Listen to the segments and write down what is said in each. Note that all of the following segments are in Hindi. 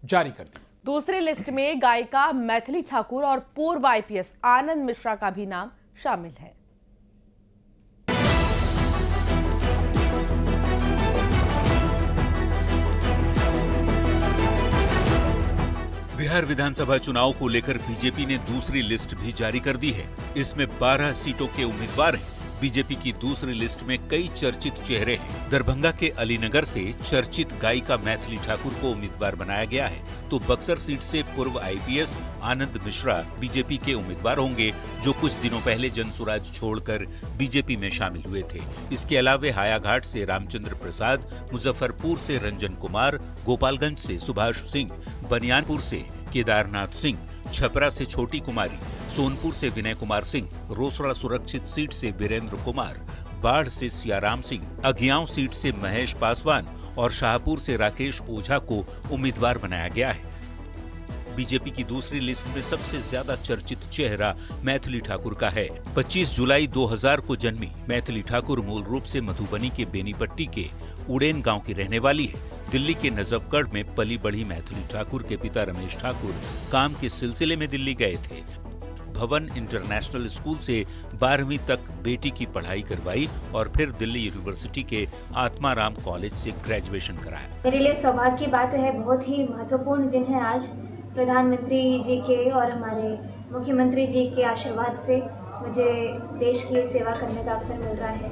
जारी कर दी। दूसरी लिस्ट में गायिका मैथिली ठाकुर और पूर्व आईपीएस आनंद मिश्रा का भी नाम शामिल है। बिहार विधानसभा चुनाव को लेकर बीजेपी ने दूसरी लिस्ट भी जारी कर दी है। इसमें 12 सीटों के उम्मीदवार हैं। बीजेपी की दूसरी लिस्ट में कई चर्चित चेहरे हैं। दरभंगा के अलीनगर से चर्चित गायिका मैथिली ठाकुर को उम्मीदवार बनाया गया है, तो बक्सर सीट से पूर्व आईपीएस आनंद मिश्रा बीजेपी के उम्मीदवार होंगे, जो कुछ दिनों पहले जनसुराज छोड़कर बीजेपी में शामिल हुए थे। इसके अलावा हायाघाट से रामचंद्र प्रसाद, मुजफ्फरपुर से रंजन कुमार, गोपालगंज से सुभाष सिंह, बनियानपुर से केदारनाथ सिंह, छपरा से छोटी कुमारी, सोनपुर से विनय कुमार सिंह, रोसड़ा सुरक्षित सीट से वीरेंद्र कुमार, बाढ़ से सियाराम सिंह, अगियाव सीट से महेश पासवान और शाहपुर से राकेश ओझा को उम्मीदवार बनाया गया है। बीजेपी की दूसरी लिस्ट में सबसे ज्यादा चर्चित चेहरा मैथिली ठाकुर का है। 25 जुलाई 2000 को जन्मी मैथिली ठाकुर मूल रूप से मधुबनी के बेनीपट्टी के उड़ेन गांव की रहने वाली है। दिल्ली के नजफगढ़ में पली बढ़ी मैथिली ठाकुर के पिता रमेश ठाकुर काम के सिलसिले में दिल्ली गए थे। भवन इंटरनेशनल स्कूल से 12वीं तक बेटी की पढ़ाई करवाई और फिर दिल्ली यूनिवर्सिटी के आत्माराम कॉलेज से ग्रेजुएशन कराया। मेरे लिए सौभाग्य की बात है, बहुत ही महत्वपूर्ण दिन है आज। प्रधानमंत्री जी के और हमारे मुख्यमंत्री जी के आशीर्वाद से मुझे देश के लिए सेवा करने का अवसर मिल रहा है।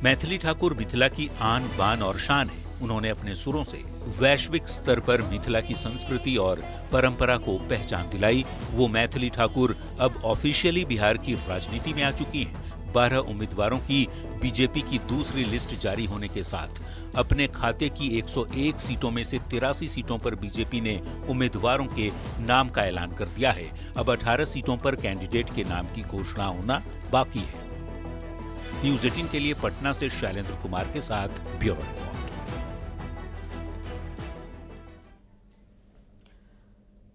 मैथिली ठाकुर मिथिला की आन बान और शान है। उन्होंने अपने सुरों से वैश्विक स्तर पर मिथिला की संस्कृति और परंपरा को पहचान दिलाई। वो मैथिली ठाकुर अब ऑफिशियली बिहार की राजनीति में आ चुकी हैं। 12 उम्मीदवारों की बीजेपी की दूसरी लिस्ट जारी होने के साथ अपने खाते की 101 सीटों में से 83 सीटों पर बीजेपी ने उम्मीदवारों के नाम का ऐलान कर दिया है। अब 18 सीटों पर कैंडिडेट के नाम की घोषणा होना बाकी है। न्यूज 18 के लिए पटना से शैलेंद्र कुमार के साथ ब्यूरो रिपोर्ट।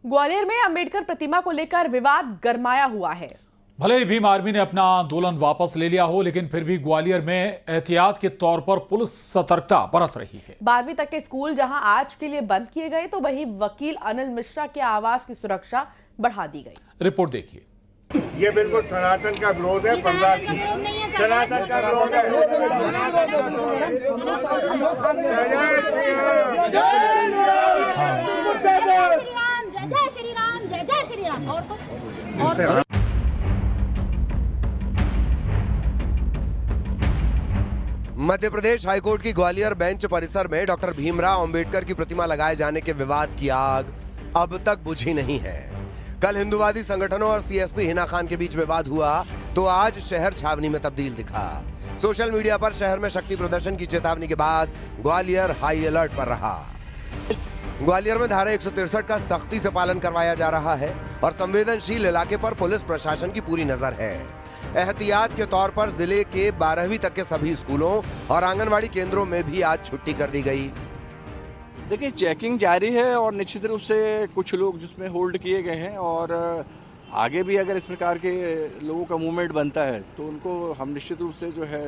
ग्वालियर में अंबेडकर प्रतिमा को लेकर विवाद गरमाया हुआ है। भले ही भीम आर्मी ने अपना आंदोलन वापस ले लिया हो, लेकिन फिर भी ग्वालियर में एहतियात के तौर पर पुलिस सतर्कता बरत रही है। 12वीं तक के स्कूल जहां आज के लिए बंद किए गए, तो वहीं वकील अनिल मिश्रा के आवास की सुरक्षा बढ़ा दी गई। रिपोर्ट देखिए। ये बिल्कुल सनातन का विरोध है। सनातन का विरोध है। जय श्री राम, जय श्री राम। और कुछ मध्य प्रदेश हाईकोर्ट की ग्वालियर बेंच परिसर में डॉक्टर भीमराव अंबेडकर की प्रतिमा लगाए जाने के विवाद की आग अब तक बुझी नहीं है। कल हिंदुवादी संगठनों और सीएसपी हिना खान के बीच विवाद हुआ, तो आज शहर छावनी में तब्दील दिखा। सोशल मीडिया पर शहर में शक्ति प्रदर्शन की चेतावनी के बाद ग्वालियर हाई अलर्ट पर रहा। ग्वालियर में धारा 163 का सख्ती से पालन करवाया जा रहा है और संवेदनशील इलाके पर पुलिस प्रशासन की पूरी नजर है। एहतियात के तौर पर जिले के 12वीं तक के सभी स्कूलों और आंगनवाड़ी केंद्रों में भी आज छुट्टी कर दी गई। देखिए, चेकिंग जारी है और निश्चित रूप से कुछ लोग जिसमें होल्ड किए गए हैं और आगे भी अगर इस प्रकार के लोगों का मूवमेंट बनता है तो उनको हम निश्चित रूप से जो है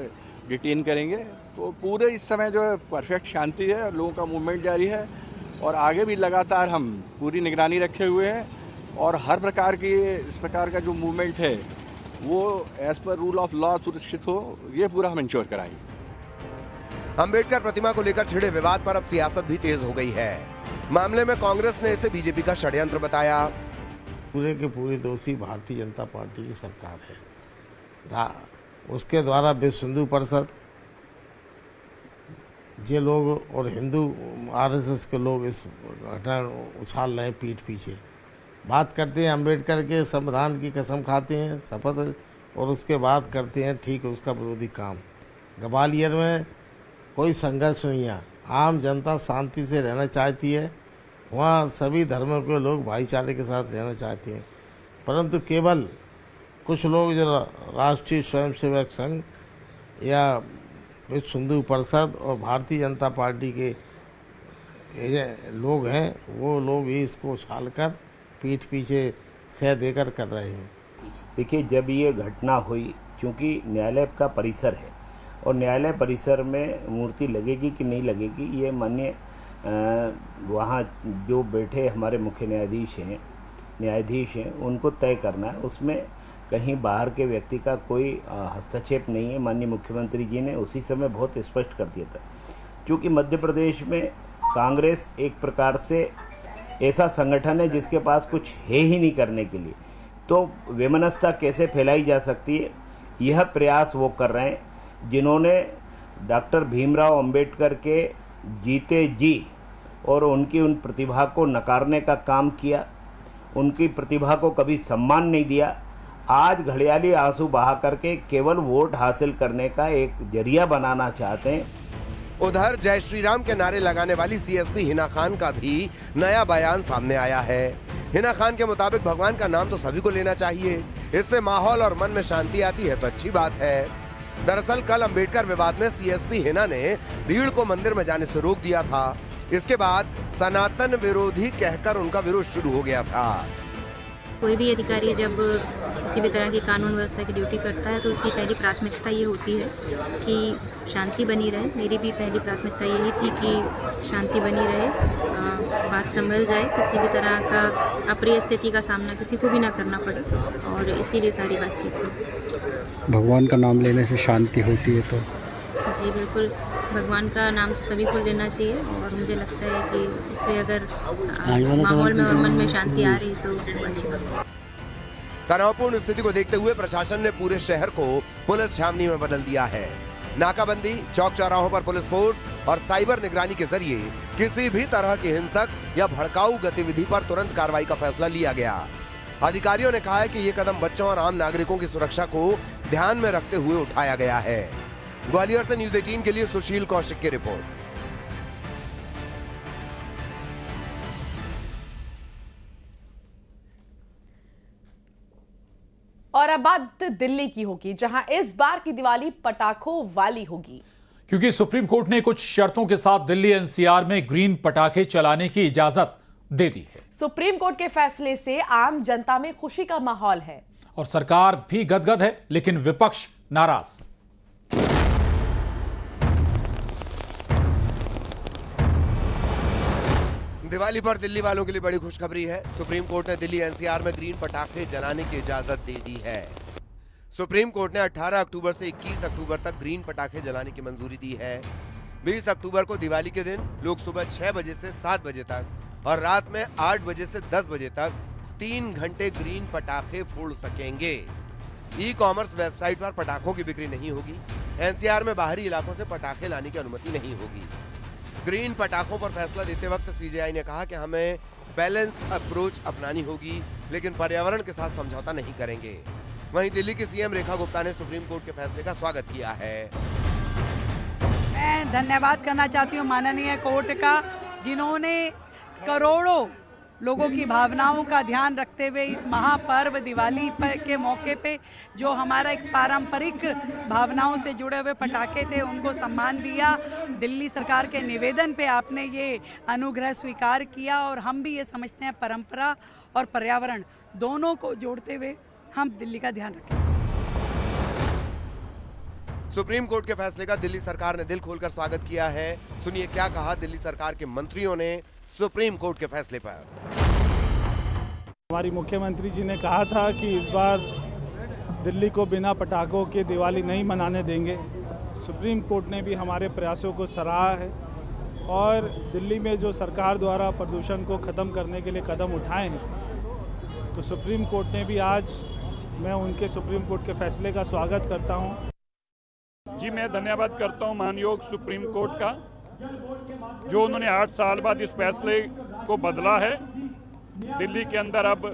डिटेन करेंगे। तो पूरे इस समय जो है परफेक्ट शांति है, लोगों का मूवमेंट जारी है और आगे भी लगातार हम पूरी निगरानी रखे हुए हैं और हर प्रकार की इस प्रकार का जो मूवमेंट है वो as per rule of law सुरक्षित हो, ये पूरा हम इंश्योर कराएंगे। अंबेडकर प्रतिमा को लेकर छिड़े विवाद पर अब सियासत भी तेज हो गई है। मामले में कांग्रेस ने इसे बीजेपी का षड्यंत्र बताया। पूरे के पूरे दोषी भारतीय जनता पार्टी की सरकार है। उसके द्वारा विश्व हिंदू परिषद, ये लोग और हिंदू आरएसएस के लोग इस घटना उछाल रहे हैं पीठ पीछे। बात करते हैं अंबेडकर के संविधान की कसम खाते हैं शपथ और उसके बाद करते हैं ठीक उसका विरोधी काम। ग्वालियर में कोई संघर्ष नहीं है, आम जनता शांति से रहना चाहती है। वहाँ सभी धर्मों के लोग भाईचारे के साथ रहना चाहते हैं, परंतु केवल कुछ लोग जो राष्ट्रीय स्वयंसेवक संघ या विश्व हिंदू परिषद और भारतीय जनता पार्टी के लोग हैं, वो लोग ही इसको उछालकर पीठ पीछे सह देकर कर रहे हैं। देखिए, जब ये घटना हुई, क्योंकि न्यायालय का परिसर है और न्यायालय परिसर में मूर्ति लगेगी कि नहीं लगेगी, ये माननीय वहाँ जो बैठे हमारे मुख्य न्यायाधीश हैं उनको तय करना है। उसमें कहीं बाहर के व्यक्ति का कोई हस्तक्षेप नहीं है। माननीय मुख्यमंत्री जी ने उसी समय बहुत स्पष्ट कर दिया था, क्योंकि मध्य प्रदेश में कांग्रेस एक प्रकार से ऐसा संगठन है जिसके पास कुछ है ही नहीं करने के लिए, तो वैमनस्यता कैसे फैलाई जा सकती है, यह प्रयास वो कर रहे हैं जिन्होंने डॉक्टर भीमराव अंबेडकर के जीते जी और उनकी उन प्रतिभा को नकारने का काम किया, उनकी प्रतिभा को कभी सम्मान नहीं दिया। आज घड़ियाली आंसू बहा करके केवल वोट हासिल करने का एक जरिया बनाना चाहते हैं। उधर जय श्री राम के नारे लगाने वाली सीएसपी हिना खान का भी नया बयान सामने आया है। हिना खान के मुताबिक भगवान का नाम तो सभी को लेना चाहिए, इससे माहौल और मन में शांति आती है तो अच्छी बात है। दरअसल कल अंबेडकर विवाद में सीएसपी हिना ने भीड़ को मंदिर में जाने से रोक दिया था। इसके बाद सनातन विरोधी कहकर उनका विरोध शुरू हो गया था। कोई भी अधिकारी जब किसी भी तरह की कानून व्यवस्था की ड्यूटी करता है तो उसकी पहली प्राथमिकता ये होती है कि शांति बनी रहे। मेरी भी पहली प्राथमिकता यही थी कि शांति बनी रहे, बात संभल जाए, किसी भी तरह का अप्रिय स्थिति का सामना किसी को भी ना करना पड़े, और इसीलिए सारी बातचीत हुई। भगवान का नाम लेने से शांति होती है तो? जी बिल्कुल, भगवान का नाम तो सभी को लेना चाहिए, और मुझे लगता है कि इससे अगर माहौल में और मन में शांति आ रही तो अच्छी बात है। तनावपूर्ण स्थिति को देखते हुए प्रशासन ने पूरे शहर को पुलिस छावनी में बदल दिया है। नाकाबंदी, चौक चौराहों पर पुलिस फोर्स और साइबर निगरानी के जरिए किसी भी तरह की हिंसक या भड़काऊ गतिविधि पर तुरंत कार्रवाई का फैसला लिया गया। अधिकारियों ने कहा है कि ये कदम बच्चों और आम नागरिकों की सुरक्षा को ध्यान में रखते हुए उठाया गया है। ग्वालियर से न्यूज़ 18 के लिए सुशील कौशिक की रिपोर्ट। और अब बात दिल्ली की होगी, जहां इस बार की दिवाली पटाखों वाली होगी, क्योंकि सुप्रीम कोर्ट ने कुछ शर्तों के साथ दिल्ली एनसीआर में ग्रीन पटाखे चलाने की इजाजत दे दी है। सुप्रीम कोर्ट के फैसले से आम जनता में खुशी का माहौल है और सरकार भी गदगद है, लेकिन विपक्ष नाराज। दिवाली पर दिल्ली वालों के लिए बड़ी खुशखबरी है। सुप्रीम कोर्ट ने दिल्ली एनसीआर में ग्रीन पटाखे जलाने की इजाजत दे दी है। सुप्रीम कोर्ट ने 18 अक्टूबर से 21 अक्टूबर तक ग्रीन पटाखे जलाने की मंजूरी दी है। 20 अक्टूबर को दिवाली के दिन लोग सुबह 6 बजे से 7 बजे तक और रात में 8 बजे से 10 बजे तक 3 घंटे ग्रीन पटाखे फोड़ सकेंगे। ई कॉमर्स वेबसाइट पर पटाखों की बिक्री नहीं होगी। एनसीआर में बाहरी इलाकों से पटाखे लाने की अनुमति नहीं होगी। ग्रीन पटाखों पर फैसला देते वक्त सीजेआई ने कहा कि हमें बैलेंस अप्रोच अपनानी होगी, लेकिन पर्यावरण के साथ समझौता नहीं करेंगे। वहीं दिल्ली की सीएम रेखा गुप्ता ने सुप्रीम कोर्ट के फैसले का स्वागत किया है। मैं धन्यवाद करना चाहती हूँ माननीय कोर्ट का, जिन्होंने करोड़ों लोगों की भावनाओं का ध्यान रखते हुए इस महापर्व दिवाली के मौके पे जो हमारा एक पारंपरिक भावनाओं से जुड़े हुए पटाखे थे उनको सम्मान दिया। दिल्ली सरकार के निवेदन पे आपने ये अनुग्रह स्वीकार किया, और हम भी ये समझते हैं परंपरा और पर्यावरण दोनों को जोड़ते हुए हम दिल्ली का ध्यान रखें। सुप्रीम कोर्ट के फैसले का दिल्ली सरकार ने दिल खोलकर स्वागत किया है। सुनिए क्या कहा दिल्ली सरकार के मंत्रियों ने सुप्रीम कोर्ट के फैसले पर। हमारी मुख्यमंत्री जी ने कहा था कि इस बार दिल्ली को बिना पटाखों के दिवाली नहीं मनाने देंगे। सुप्रीम कोर्ट ने भी हमारे प्रयासों को सराहा है, और दिल्ली में जो सरकार द्वारा प्रदूषण को ख़त्म करने के लिए कदम उठाए हैं, तो सुप्रीम कोर्ट ने भी आज मैं उनके सुप्रीम कोर्ट के फैसले का स्वागत करता हूं। जी मैं धन्यवाद करता हूं मानयोग सुप्रीम कोर्ट का, जो उन्होंने 8 साल बाद इस फैसले को बदला है। दिल्ली के अंदर अब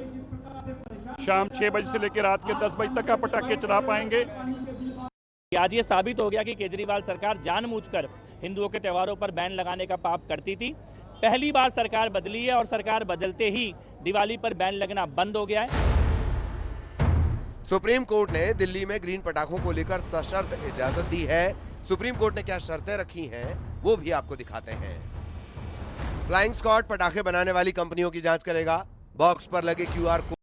शाम 6 बजे से लेकर रात के 10 बजे तक का पटाखे चला पाएंगे। आज ये साबित हो गया कि केजरीवाल सरकार जानबूझकर हिंदुओं के त्योहारों पर बैन लगाने का पाप करती थी। पहली बार सरकार बदली है, और सरकार बदलते ही दिवाली पर बैन लगना बंद हो गया है। सुप्रीम कोर्ट ने दिल्ली में ग्रीन पटाखों को लेकर सशर्त इजाजत दी है। सुप्रीम कोर्ट ने क्या शर्तें रखी हैं वो भी आपको दिखाते हैं। फ्लाइंग स्क्वाड पटाखे बनाने वाली कंपनियों की जांच करेगा। बॉक्स पर लगे QR कोड